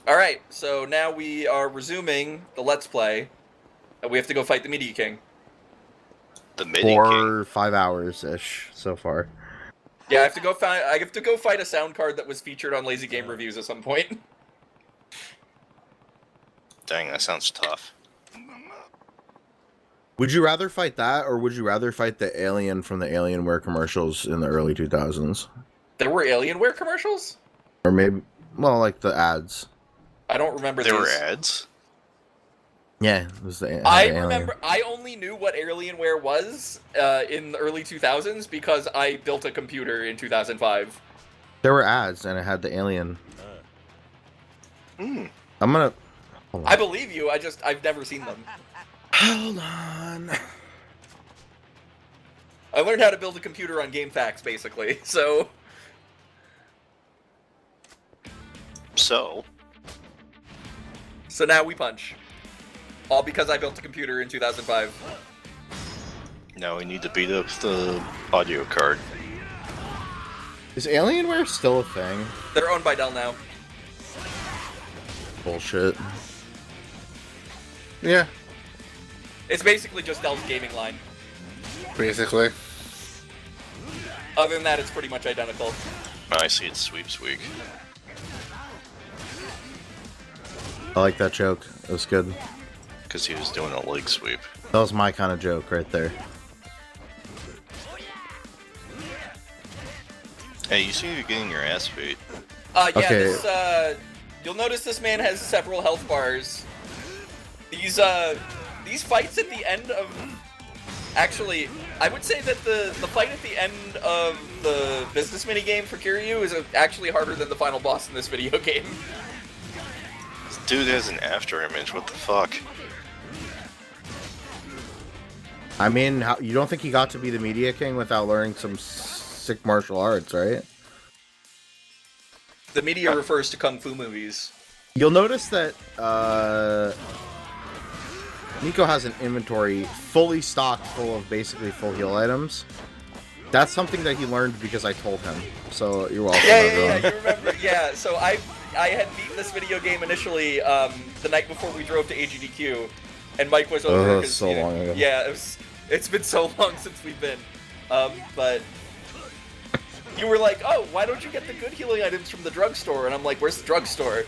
Alright, so now we are resuming the Let's Play. We have to go fight the Media King. The Midi King. 4 or 5 hours ish so far. Yeah, I have to go fight a sound card that was featured on Lazy Game Reviews at some point. Dang, that sounds tough. Would you rather fight that, or would you rather fight the alien from the Alienware commercials in the early 2000s? There were Alienware commercials? Or maybe, well, like the ads. I don't remember There these. were ads? Yeah, it was the I alien. remember. I only knew what Alienware was in the early 2000s because I built a computer in 2005. There were ads, and it had the alien. Hmm. I'm gonna... I believe you, I've never seen them. Hold on. I learned how to build a computer on GameFAQs, basically, so... So So now we punch. All because I built a computer in 2005. now we need to beat up the audio card. Is Alienware still a thing? They're owned by Dell now. Bullshit. Yeah. It's basically just Dell's gaming line. Basically. Other than that, it's pretty much identical. I see it's sweeps week. I like that joke. It was good. Because he was doing a leg sweep. That was my kind of joke right there. Hey, you seem to be getting your ass beat. Yeah, Okay. this, you'll notice this man has several health bars. These fights at the end of... Actually, I would say that the fight at the end of the business minigame for Kiryu is actually harder than the final boss in this video game. This dude has an after image, what the fuck? I mean, you don't think he got to be the Media King without learning some sick martial arts, right? The media refers to kung fu movies. You'll notice that Nico has an inventory fully stocked full of basically full heal items. That's something that he learned because I told him. So you're welcome, everyone. Yeah, you remember. Yeah, so I had beaten this video game initially the night before we drove to AGDQ, and Mike was over. So long ago. Yeah, it's been so long since we've been. But you were like, oh, why don't you get the good healing items from the drugstore? And I'm like, where's the drugstore?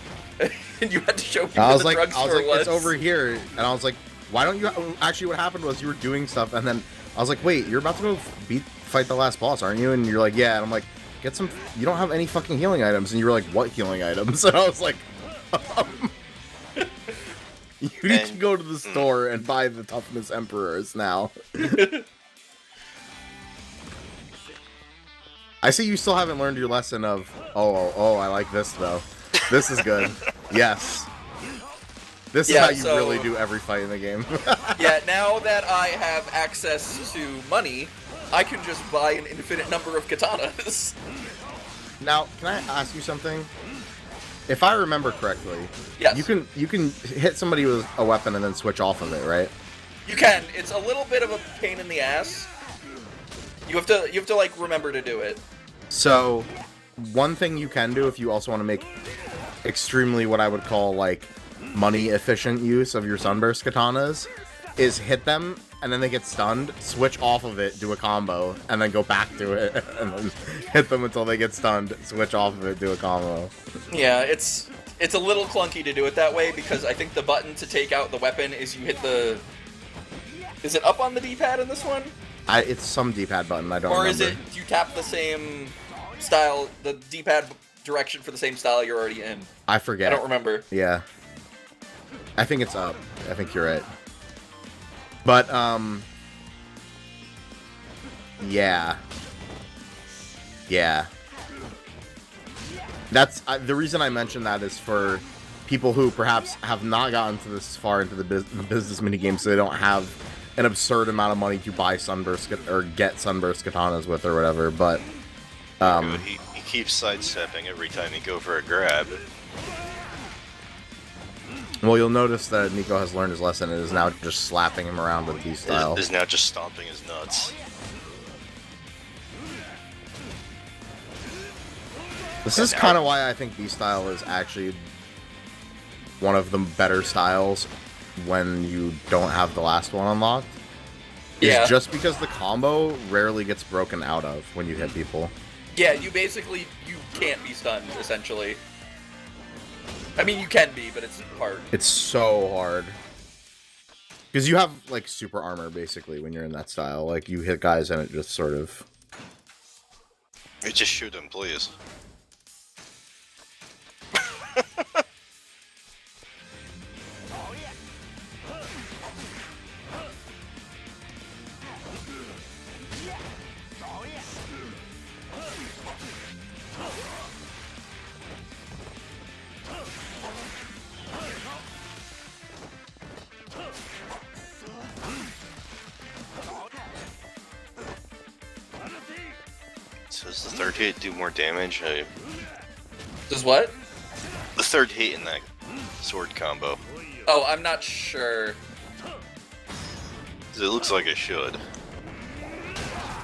And you had to show me where the drugstore was. It's over here. And I was like, why don't you... Actually, what happened was you were doing stuff, and then I was like, wait, you're about to go fight the last boss, aren't you? And you're like, yeah. And I'm like, get some... You don't have any fucking healing items. And you were like, what healing items? And I was like, you need to go to the store and buy the Toughness Emperors now. I see you still haven't learned your lesson of, oh, I like this, though. This is good. Yes. This is how you really do every fight in the game. Yeah, now that I have access to money, I can just buy an infinite number of katanas. Now, can I ask you something? If I remember correctly, yes. you can hit somebody with a weapon and then switch off of it, right? You can. It's a little bit of a pain in the ass. You have to like remember to do it. So, one thing you can do if you also want to make extremely what I would call like money efficient use of your sunburst katanas is hit them and then they get stunned, switch off of it, do a combo, and then go back to it and then hit them until they get stunned, switch off of it, do a combo. Yeah, it's a little clunky to do it that way because I think the button to take out the weapon is you hit the... Is it up on the D-pad in this one? It's some D-pad button, I don't remember. Or is it you tap the same style, the D-pad direction for the same style you're already in? I forget. I don't remember. Yeah. I think it's up. I think you're right. But, yeah. Yeah. That's, the reason I mention that is for people who perhaps have not gotten to this far into the business minigame, so they don't have an absurd amount of money to buy sunburst, or get sunburst katanas with, or whatever, but, He keeps sidestepping every time you go for a grab. well, you'll notice that Nico has learned his lesson and is now just slapping him around with B-style. Is now just stomping his nuts. This is kind of why I think B-style is actually one of the better styles when you don't have the last one unlocked. Yeah. Is just because the combo rarely gets broken out of when you hit people. Yeah, you can't be stunned, essentially. I mean, you can be, but it's hard. It's so hard. Because you have, like, super armor, basically, when you're in that style. Like, you hit guys and it just sort of... You just shoot him, please. Does the third hit do more damage? Does what? The third hit in that sword combo. Oh, I'm not sure. 'Cause it looks like it should.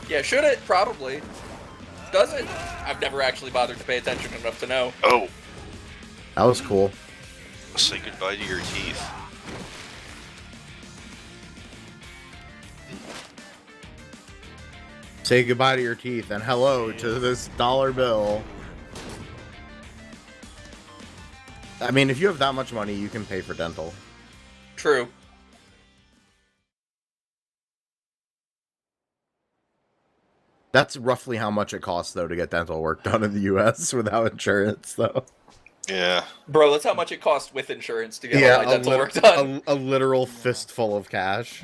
Yeah, should it? Probably. Does it? I've never actually bothered to pay attention enough to know. Oh! That was cool. Say goodbye to your teeth. Say goodbye to your teeth and hello to this dollar bill. I mean, if you have that much money, you can pay for dental. True. That's roughly how much it costs, though, to get dental work done in the U.S. without insurance, though. Yeah. Bro, that's how much it costs with insurance to get all my dental work done. A literal fistful of cash.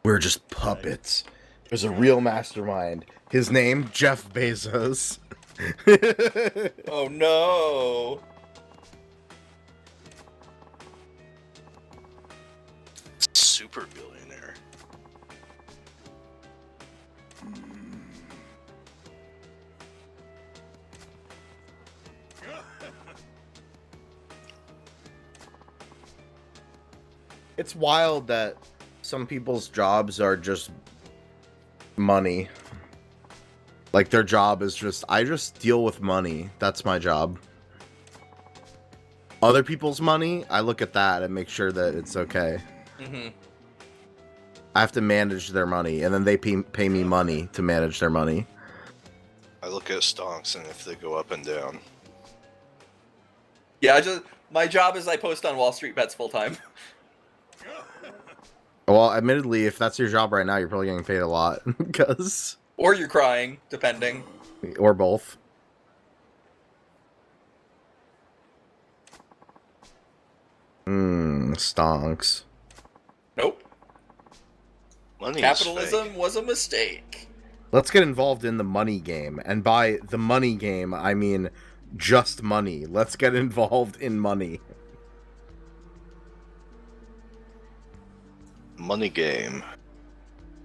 We're just puppets. There's a real mastermind. His name, Jeff Bezos. Oh no. Super billionaire. It's wild that some people's jobs are just money. Like, their job is just, I just deal with money. That's my job. Other people's money, I look at that and make sure that it's okay. Mm-hmm. I have to manage their money, and then they pay me money to manage their money. I look at stocks and if they go up and down. Yeah, my job is I post on Wall Street Bets full time. Well, admittedly, if that's your job right now, you're probably getting paid a lot, because... Or you're crying, depending. Or both. Stonks. Nope. Money Capitalism is fake. was a mistake. Let's get involved in the money game. And by the money game, I mean just money. Let's get involved in money. Money game.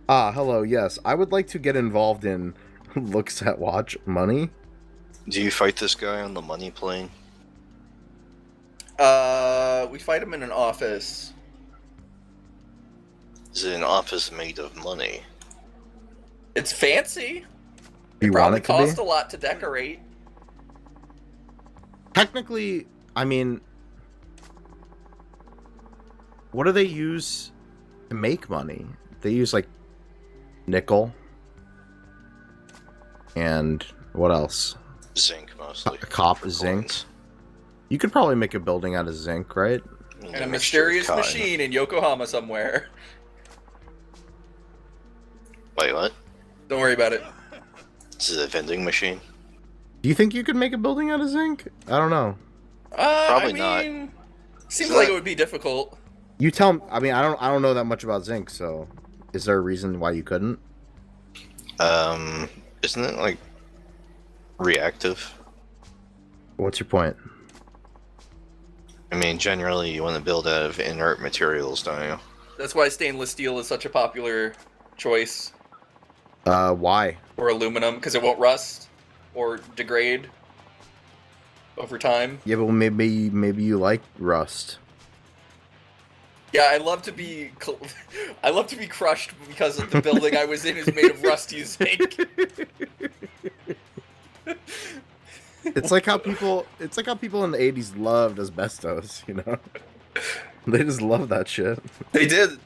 Ah, hello, yes. I would like to get involved in looks at watch money. Do you fight this guy on the money plane? We fight him in an office. Is it an office made of money? It's fancy. Do you want Probably it to cost be? a lot to decorate. Technically, I mean... What do they use to make money? They use, like, nickel. And what else? Zinc, mostly. Copper, zinc. Coins. You could probably make a building out of zinc, right? And And a mixture of mysterious cotton. machine in Yokohama somewhere. Wait, what? Don't worry about it. This is a vending machine? Do you think you could make a building out of zinc? I don't know. Probably I not. mean, seems Is like that- it would be difficult. You tell me. I mean, I don't know that much about zinc, so is there a reason why you couldn't? Isn't it, like, reactive? What's your point? I mean, generally you want to build out of inert materials, don't you? That's why stainless steel is such a popular choice. Why? Or aluminum, because it won't rust or degrade over time. Yeah, but maybe you like rust. Yeah, I love to be crushed because the building I was in is made of rusty zinc. It's like how people in the 80s loved asbestos, you know? They just love that shit. They did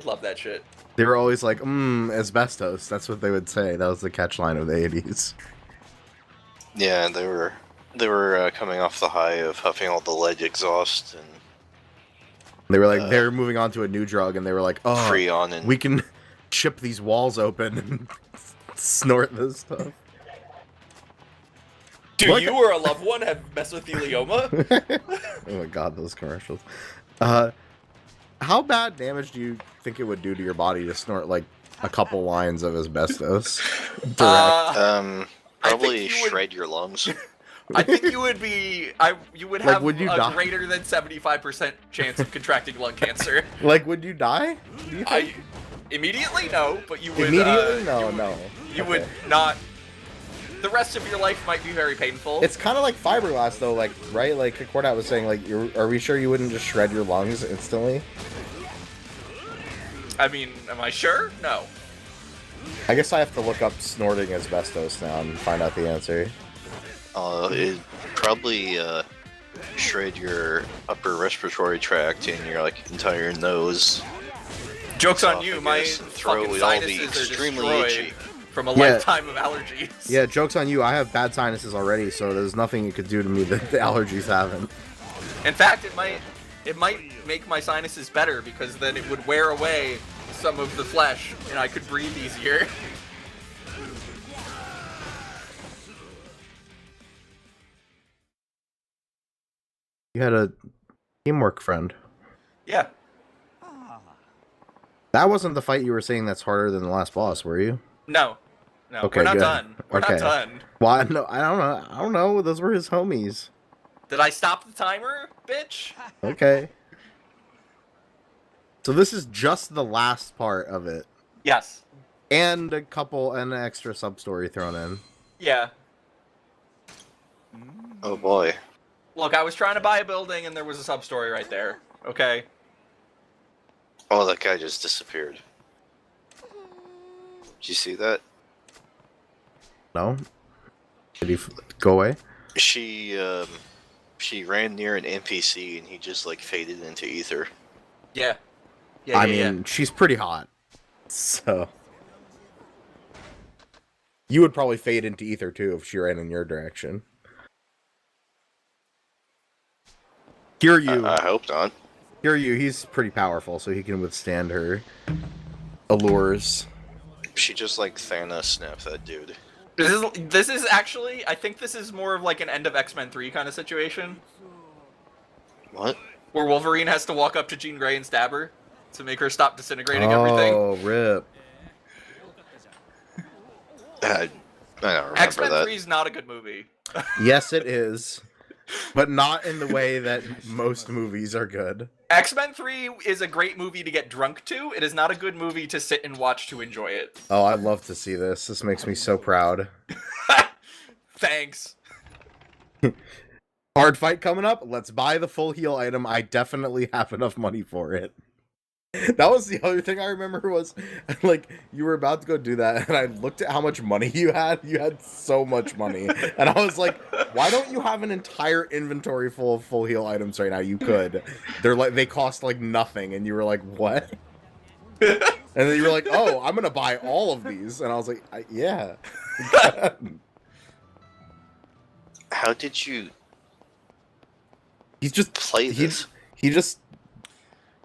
love that shit. They were always like, asbestos. That's what they would say. That was the catch line of the 80s. Yeah, they were coming off the high of huffing all the lead exhaust and They were like, they're moving on to a new drug, and they were like, oh, Freon and we can chip these walls open and snort this stuff. Do you or a loved one have mesothelioma? Oh my god, those commercials. How bad damage do you think it would do to your body to snort like a couple lines of asbestos? probably shred your lungs. I think you would be. You would Like, have would you a die? greater than 75% chance of contracting lung cancer. Like, would you die? Do you think? Immediately, no, but you would. Immediately? You No. You would not. The rest of your life might be very painful. It's kind of like fiberglass, though, like, right? Like, Cordat was saying, like, are we sure you wouldn't just shred your lungs instantly? I mean, am I sure? No. I guess I have to look up snorting asbestos now and find out the answer. It'd probably shred your upper respiratory tract and your like entire nose. Joke's on you, my Esophagus and throat fucking would all be sinuses are extremely destroyed itchy. from a lifetime of allergies. Yeah, joke's on you. I have bad sinuses already, so there's nothing you could do to me that the allergies haven't. In fact, it might make my sinuses better because then it would wear away some of the flesh and I could breathe easier. You had a teamwork friend. Yeah. That wasn't the fight you were saying that's harder than the last boss, were you? No. No, Okay, we're not good. done. We're Okay. not done. Well, no, I don't know. I don't know. Those were his homies. Did I stop the timer, bitch? Okay. So this is just the last part of it, Yes. and an extra sub story thrown in. Yeah. Oh boy. Look, I was trying to buy a building and there was a sub-story right there. Okay? Oh, that guy just disappeared. Did you see that? No. Did he go away? She ran near an NPC and he just like faded into ether. Yeah. Yeah, I yeah, mean, she's pretty hot. So you would probably fade into ether too if she ran in your direction. Kiryu, I hope not. Kiryu, he's pretty powerful, so he can withstand her allures. She just like Thanos snapped that dude. This is actually, I think this is more of like an end of X-Men 3 kind of situation. What? Where Wolverine has to walk up to Jean Grey and stab her to make her stop disintegrating everything. Oh, rip. I don't remember X-Men that. 3 is not a good movie. Yes, it is. But not in the way that most movies are good. X-Men 3 is a great movie to get drunk to. It is not a good movie to sit and watch to enjoy it. Oh, I'd love to see this. This makes me so proud. Thanks. Hard fight coming up. Let's buy the full heal item. I definitely have enough money for it. That was the other thing I remember was, like, you were about to go do that, and I looked at how much money you had. You had so much money. And I was like, why don't you have an entire inventory full of full heal items right now? You could. They cost, like, nothing. And you were like, what? And then you were like, oh, I'm gonna buy all of these. And I was like, yeah. How did you He's just play this? He just.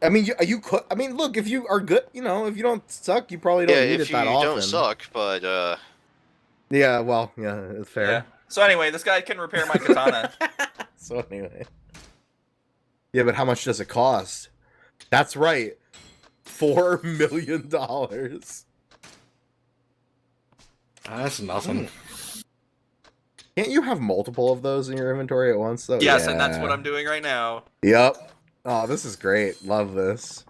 I mean, you could. I mean, look, if you are good, you know, if you don't suck, you probably don't need it that often. Yeah, if you don't suck, but Yeah, well, yeah, it's fair. Yeah. So anyway, this guy can repair my katana. So anyway. Yeah, but how much does it cost? That's right. $4 million. That's nothing. Can't you have multiple of those in your inventory at once, though? Yes, Yeah. and that's what I'm doing right now. Yep. Oh, this is great. Love this.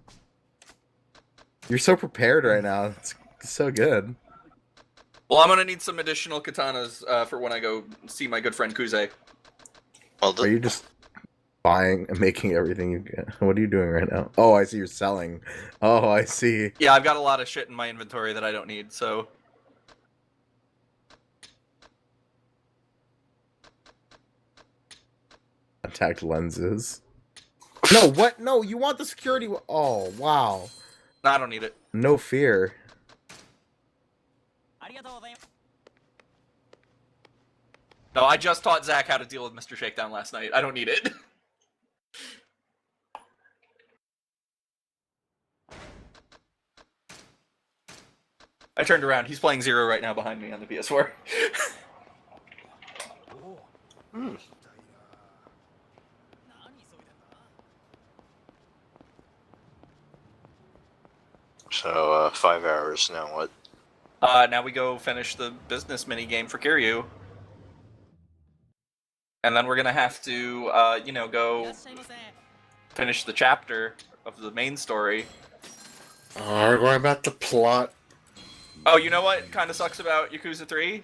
You're so prepared right now. It's so good. Well, I'm gonna need some additional katanas for when I go see my good friend Kuze. well, Are you just buying and making everything you get? What are you doing right now? Oh, I see you're selling. Oh, I see. Yeah, I've got a lot of shit in my inventory that I don't need, so... contact lenses. No, what? No, you want the security... Oh, wow. No, I don't need it. No fear. No, I just taught Zach how to deal with Mr. Shakedown last night. I don't need it. I turned around. He's playing Zero right now behind me on the PS4. So, 5 hours, now what? Now we go finish the business minigame for Kiryu. And then we're gonna have to, go finish the chapter of the main story. We're going about the plot. Oh, you know what kind of sucks about Yakuza 3?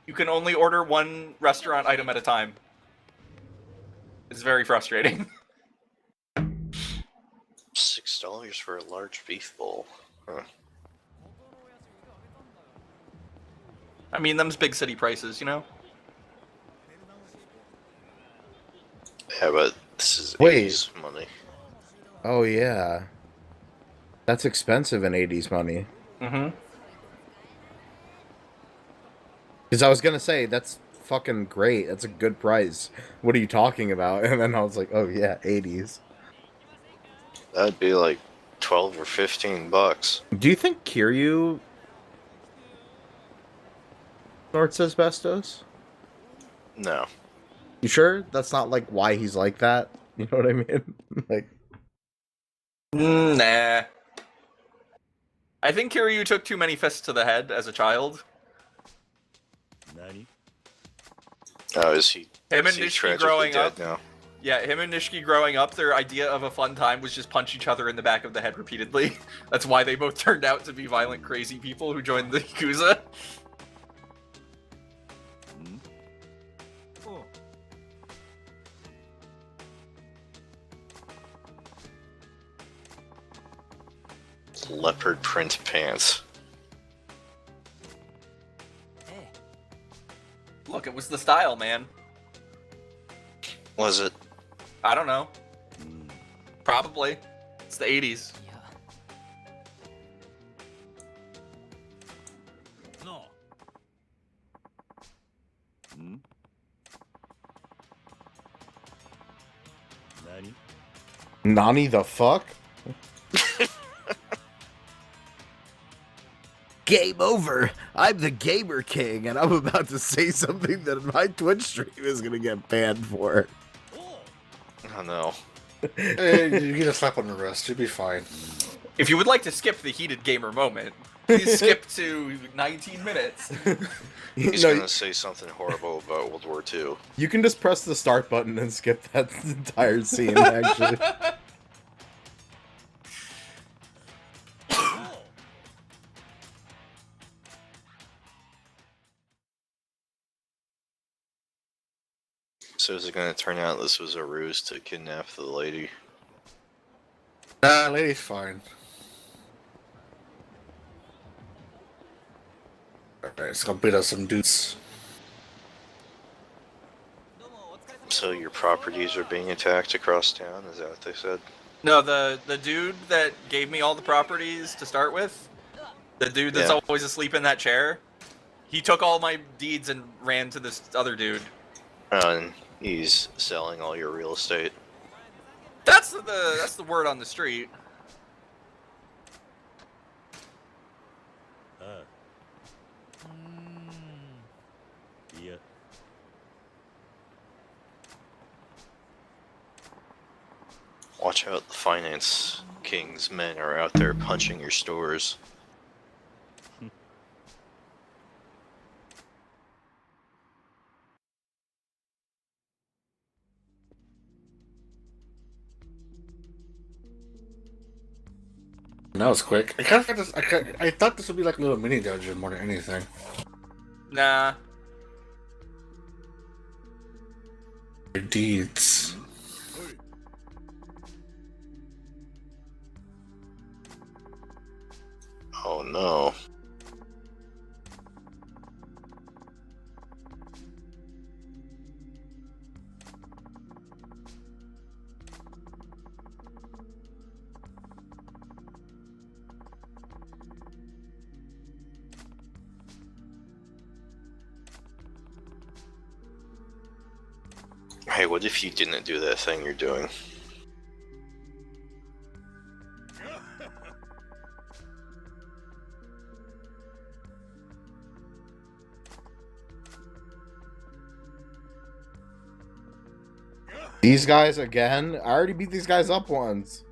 You can only order one restaurant item at a time. It's very frustrating. $6 for a large beef bowl. Huh. I mean, them's big city prices, you know? Yeah, but this is Wait. 80s money. Oh, yeah. That's expensive in 80s money. Mm-hmm. Because I was going to say, that's fucking great. That's a good price. What are you talking about? And then I was like, oh, yeah, 80s. That'd be like 12 or 15 bucks. Do you think Kiryu snorts asbestos? No. You sure? That's not, like, why he's like that? You know what I mean? Like... Nah. I think Kiryu took too many fists to the head as a child. Oh, is he? Him and is he Nishiki tragically growing dead up. now? Yeah, him and Nishiki growing up, their idea of a fun time was just punch each other in the back of the head repeatedly. That's why they both turned out to be violent, crazy people who joined the Yakuza. Leopard print pants. Look, it was the style, man. Was it? I don't know. Probably. It's the 80s. Nani the fuck? Game over. I'm the Gamer King, and I'm about to say something that my Twitch stream is gonna get banned for. Oh no. Hey, you get a slap on the wrist. You'll be fine. If you would like to skip the heated gamer moment, please skip to 19 minutes. He's No, gonna say something horrible about World War II. you can just press the start button and skip that entire scene, actually. So is it gonna turn out this was a ruse to kidnap the lady? Nah, lady's fine. Alright, it's gonna beat up some dudes. So your properties are being attacked across town? Is that what they said? No, the dude that gave me all the properties to start with, the dude that's Yeah. always asleep in that chair, he took all my deeds and ran to this other dude. And he's selling all your real estate. That's the word on the street. Watch out, the finance king's men are out there punching your stores. That was quick. I thought this would be like a little mini dungeon more than anything. Nah. Your deeds. Oh no. Hey, what if you didn't do that thing you're doing? These guys again? I already beat these guys up once.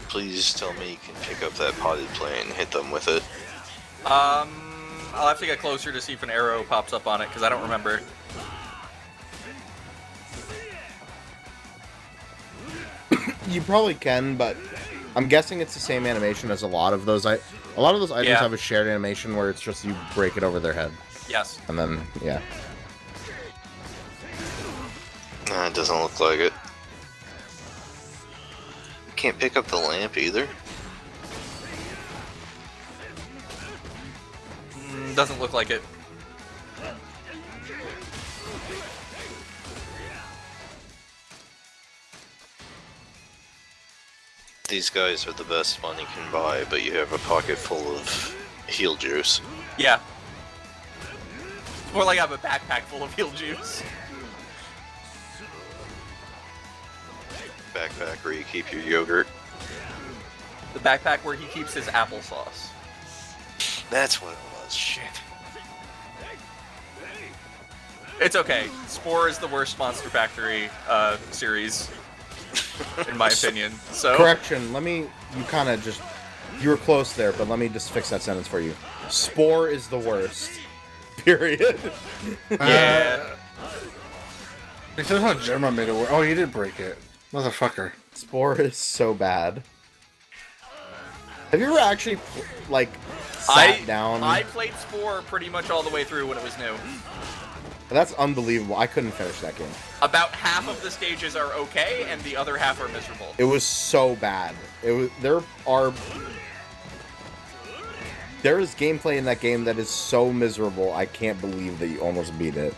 Please tell me you can pick up that potted plant and hit them with it. I'll have to get closer to see if an arrow pops up on it, because I don't remember. You probably can, but I'm guessing it's the same animation as a lot of those. A lot of those items Yeah. have a shared animation where it's just you break it over their head, Yes. and then yeah. Nah, it doesn't look like it. Can't pick up the lamp either. Doesn't look like it. These guys are the best money can buy, but you have a pocket full of heal juice. Yeah. It's more like I have a backpack full of heal juice. Backpack where you keep your yogurt. The backpack where he keeps his applesauce. That's what it was. Shit. It's okay. Spore is the worst Monster Factory series, in my opinion. So Correction. You were close there, but let me just fix that sentence for you. Spore is the worst. Period. yeah. They said how Gemma made it work. Oh, you did break it. Motherfucker. Spore is so bad. Have you ever actually sat down? I played Spore pretty much all the way through when it was new. That's unbelievable. I couldn't finish that game. About half of the stages are okay, and the other half are miserable. It was so bad. There is gameplay in that game that is so miserable. I can't believe that you almost beat it.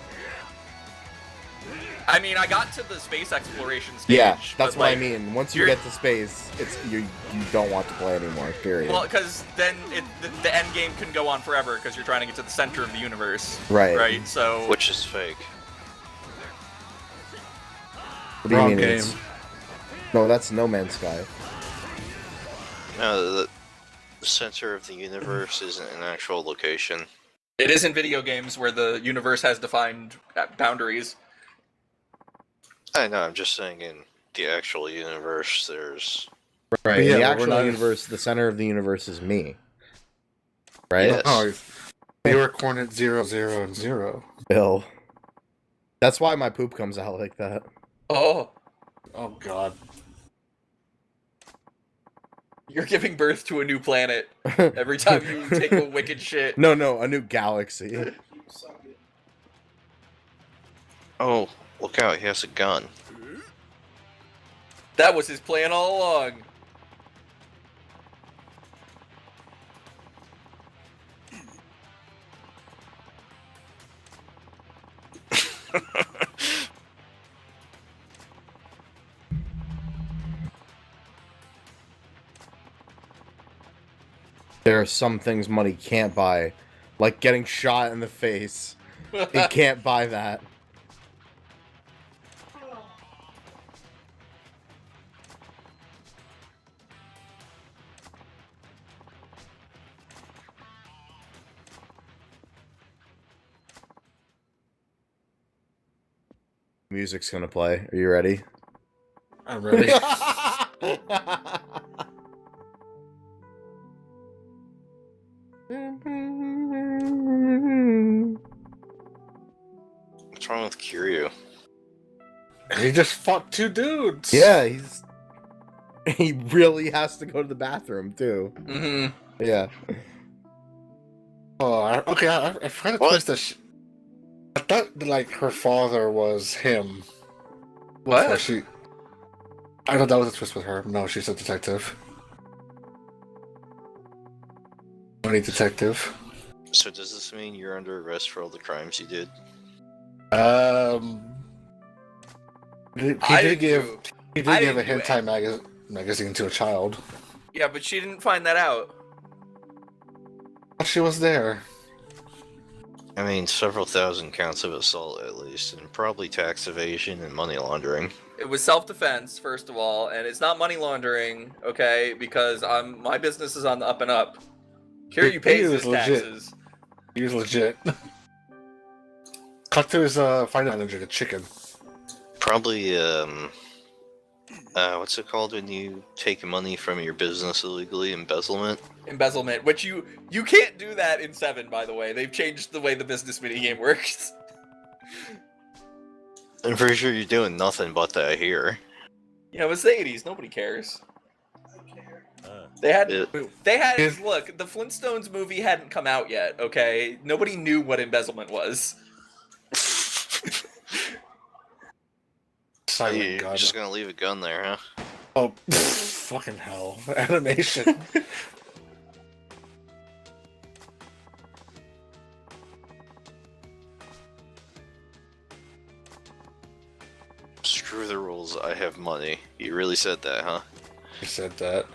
I mean, I got to the space exploration stage. Yeah, that's but, what I like, mean. Once you get to space, you don't want to play anymore. Period. Well, because then the end game can go on forever because you're trying to get to the center of the universe. Right. Right. So. Which is fake. What do you Wrong mean game. No, that's No Man's Sky. No, the center of the universe isn't an actual location. It is in video games where the universe has defined boundaries. I know, I'm just saying in the actual universe, there's... Right. Yeah, In the but we're actual not- universe, the center of the universe is me. Right? Yes. Oh, you were coordinate 0, 0, and 0. Bill. That's why my poop comes out like that. Oh, Oh, God. you're giving birth to a new planet every time you take a wicked shit. No, a new galaxy. Oh, look out, he has a gun. That was his plan all along. There are some things money can't buy, like getting shot in the face. It can't buy that. Music's gonna play. Are you ready? I'm ready. What's wrong with Kiryu? He just fought 2 dudes. Yeah, he really has to go to the bathroom too. Mm-hmm. Yeah. Oh, okay. I kind of What? twist that. I thought like her father was him. Or What? she. I thought that was a twist with her. No, she's a detective. Money detective. So does this mean you're under arrest for all the crimes you did? He I did didn't give do- he I did give a didn't do hentai magazine to a child. Yeah, but she didn't find that out. But she was there. I mean, several thousand counts of assault at least, and probably tax evasion and money laundering. It was self-defense, first of all, and it's not money laundering, okay? Because my business is on the up and up. Kiryu He pays was his legit. taxes. He was legit. Cut to his finance manager, the chicken. Probably, what's it called when you take money from your business illegally? Embezzlement? Embezzlement, which you can't do that in 7, by the way. They've changed the way the business minigame works. I'm pretty sure you're doing nothing but that here. Yeah, it was the 80s. Nobody cares. They had His- look, the Flintstones movie hadn't come out yet, okay? Nobody knew what embezzlement was. Silent You're God. just gonna leave a gun there, huh? Oh, fucking hell. Animation. Screw the rules, I have money. You really said that, huh? He said that.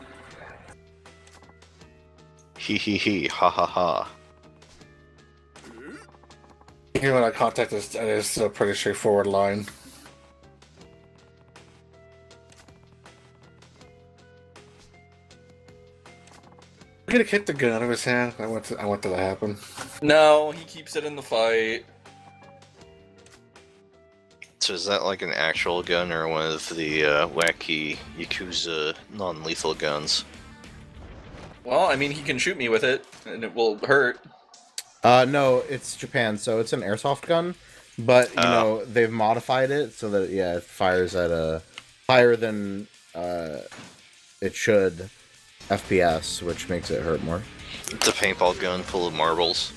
Hee hee hee, ha ha ha. Even when I contact this, it's a pretty straightforward line. I'm gonna kick the gun out of his hand. I want that to happen. No, he keeps it in the fight. So is that like an actual gun or one of the wacky Yakuza non-lethal guns? Well, I mean, he can shoot me with it, and it will hurt. No, it's Japan, so it's an airsoft gun, but you Oh. know they've modified it so that it fires at a higher than it should FPS, which makes it hurt more. It's a paintball gun full of marbles.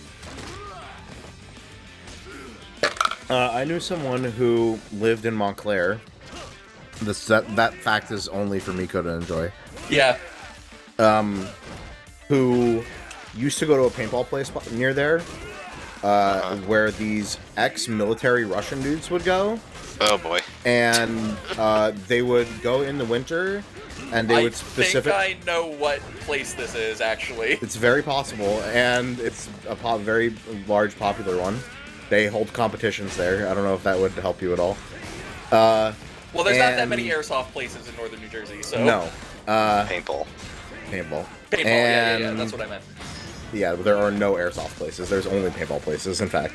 I knew someone who lived in Montclair. That fact is only for Miko to enjoy. Yeah. Who used to go to a paintball place near there, where these ex-military Russian dudes would go, Oh boy. and they would go in the winter, and they would specific. I think I know what place this is, actually. It's very possible, and it's a very large, popular one. They hold competitions there. I don't know if that would help you at all. Well, there's not that and- many airsoft places in northern New Jersey, so... No. Paintball. Paintball. Paintball, yeah, that's what I meant. Yeah, there are no airsoft places. There's only paintball places, in fact.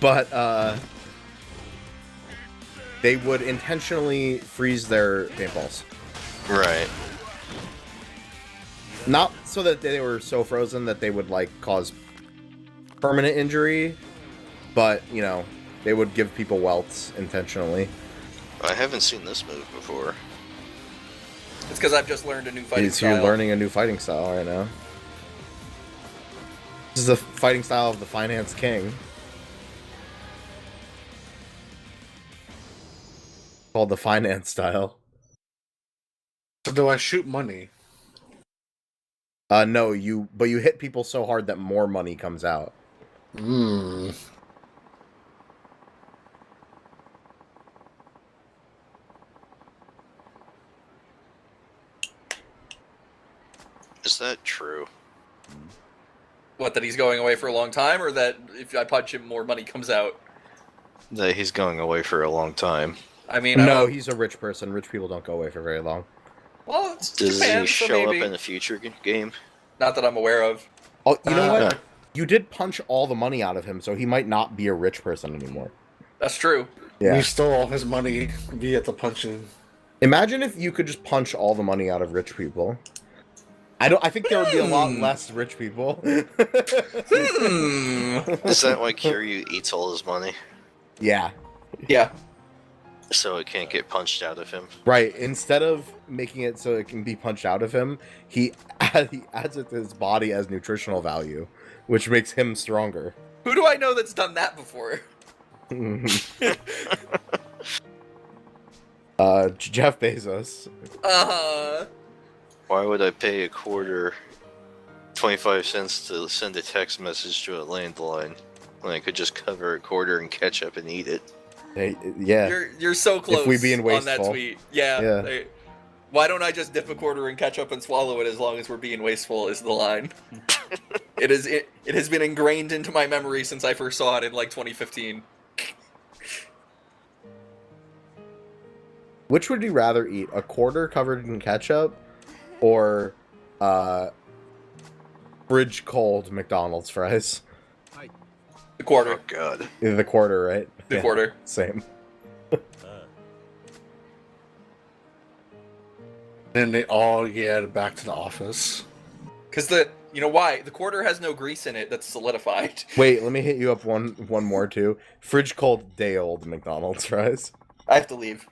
But they would intentionally freeze their paintballs. Right. Not so that they were so frozen that they would, like, cause permanent injury, but, you know, they would give people welts intentionally. I haven't seen this move before. It's because I've just learned a new fighting style. You're learning a new fighting style right now. This is the fighting style of the Finance King. Called the Finance style. So do I shoot money? No, but you hit people so hard that more money comes out. Hmm. Is that true? What, that he's going away for a long time, or that if I punch him, more money comes out? That he's going away for a long time. I mean, I No, don't- he's a rich person. Rich people don't go away for very long. Well, it's Does Japan, he so show maybe. up in a future game? Not that I'm aware of. Oh, you know Uh, what? You did punch all the money out of him, so he might not be a rich person anymore. That's true. Yeah. You stole all his money via the punching. Imagine if you could just punch all the money out of rich people. I think there would be a lot less rich people. Hmm. Is that why Kiryu eats all his money? Yeah. Yeah. So it can't get punched out of him? Right. Instead of making it so it can be punched out of him, he adds it to his body as nutritional value, which makes him stronger. Who do I know that's done that before? Jeff Bezos. Uh-huh. Why would I pay a quarter 25 cents to send a text message to a landline when I could just cover a quarter in ketchup and eat it. Hey, yeah. You're so close we being on that wasteful. tweet. Yeah. Yeah. Why don't I just dip a quarter in ketchup and swallow it as long as we're being wasteful is the line. It has been ingrained into my memory since I first saw it in like 2015. Which would you rather eat? A quarter covered in ketchup or fridge cold McDonald's fries? The quarter. Oh god. The quarter, right? The quarter. Same. Then they all get back to the office. Because you know why? The quarter has no grease in it that's solidified. Wait, let me hit you up one more too. Fridge cold day old McDonald's fries. I have to leave.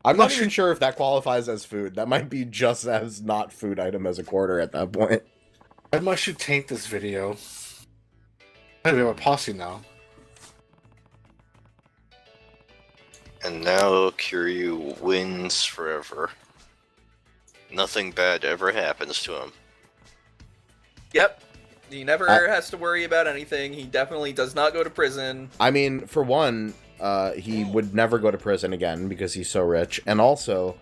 I'm not even sure if that qualifies as food. That might be just as not food item as a quarter at that point. How much you taint this video? I have a posse now. And now Kiryu wins forever. Nothing bad ever happens to him. Yep. He never has to worry about anything. He definitely does not go to prison. I mean, for one, he would never go to prison again because he's so rich. And also,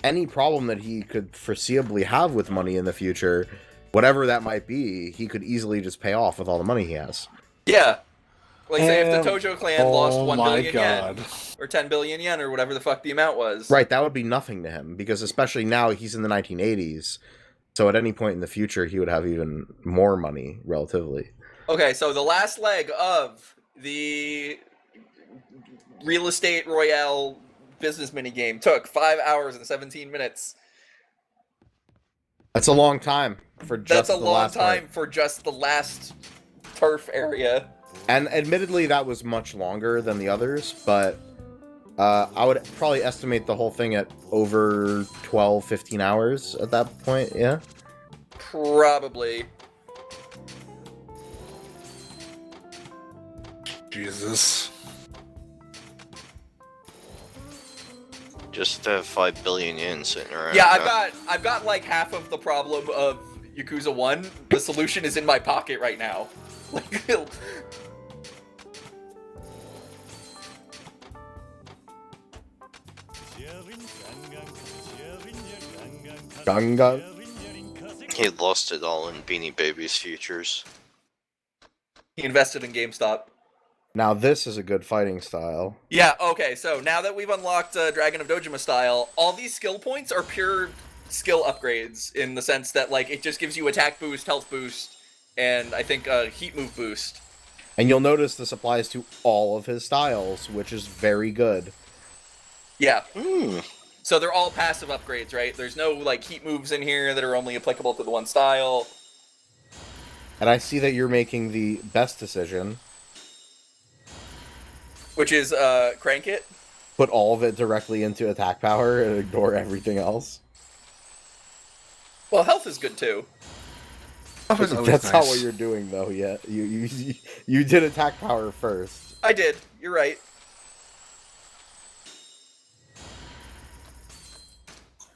any problem that he could foreseeably have with money in the future, whatever that might be, he could easily just pay off with all the money he has. Yeah. Like, say if the Tojo clan lost 1 my billion yen, or 10 billion yen, or whatever the fuck the amount was. Right, that would be nothing to him, because especially now he's in the 1980s, so at any point in the future he would have even more money, relatively. Okay, so the last leg of the Real Estate Royale business minigame took 5 hours and 17 minutes. That's a long time for just That's a long time for just the last turf area. And admittedly, that was much longer than the others, but I would probably estimate the whole thing at over 12, 15 hours at that point, yeah? Probably. Jesus. Just to have 5 billion yen sitting around. Yeah, I've got like half of the problem of Yakuza 1. The solution is in my pocket right now. Like, Ganga. He lost it all in Beanie Babies futures. he invested in GameStop. Now this is a good fighting style. Yeah, okay, so now that we've unlocked Dragon of Dojima style, all these skill points are pure skill upgrades in the sense that, like, it just gives you attack boost, health boost, and I think heat move boost. And you'll notice this applies to all of his styles, which is very good. Yeah. Hmm. So they're all passive upgrades, right? There's no, like, heat moves in here that are only applicable to the one style. And I see that you're making the best decision. Which is, crank it. Put all of it directly into attack power and ignore everything else. Well, health is good, too. That's not what you're doing, though, yet. You did attack power first. I did. You're right.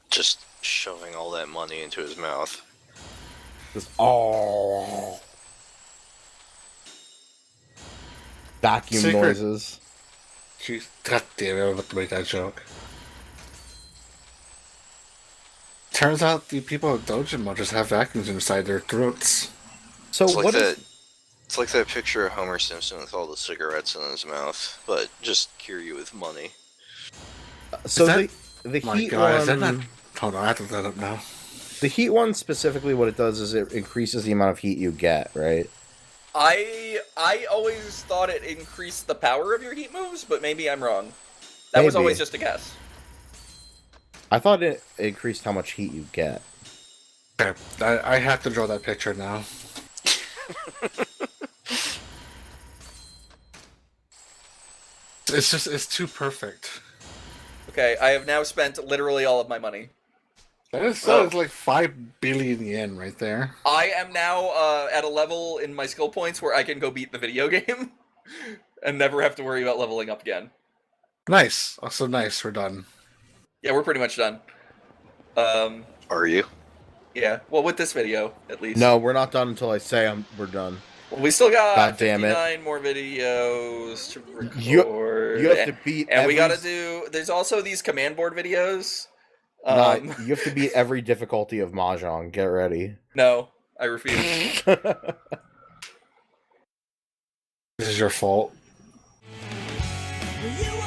Just shoving all that money into his mouth. Just, oh. Vacuum Secret. noises. Jeez, god damn it, I'm about to make that joke. Turns out the people at Dojima just have vacuums inside their throats. So It's like what that. is... It's like that picture of Homer Simpson with all the cigarettes in his mouth, but just cure you with money. So that- the My heat god, one... is that not... Hold on, I have to look that up now. The heat one specifically, what it does is it increases the amount of heat you get, right? I always thought it increased the power of your heat moves, but maybe I'm wrong. That was Maybe. always just a guess. I thought it increased how much heat you get. Okay, I have to draw that picture now. It's too perfect. Okay, I have now spent literally all of my money. That is like 5 billion yen right there. I am now at a level in my skill points where I can go beat the video game and never have to worry about leveling up again. Nice. Also nice, we're done. Yeah, we're pretty much done. Are you? Yeah. Well, with this video, at least. No, we're not done until I say we're done. Well, we still got God damn it. 59 more videos to record. You have to beat and every... we gotta do... There's also these command board videos. You have to beat every difficulty of Mahjong. Get ready. No, I refuse. This is your fault. You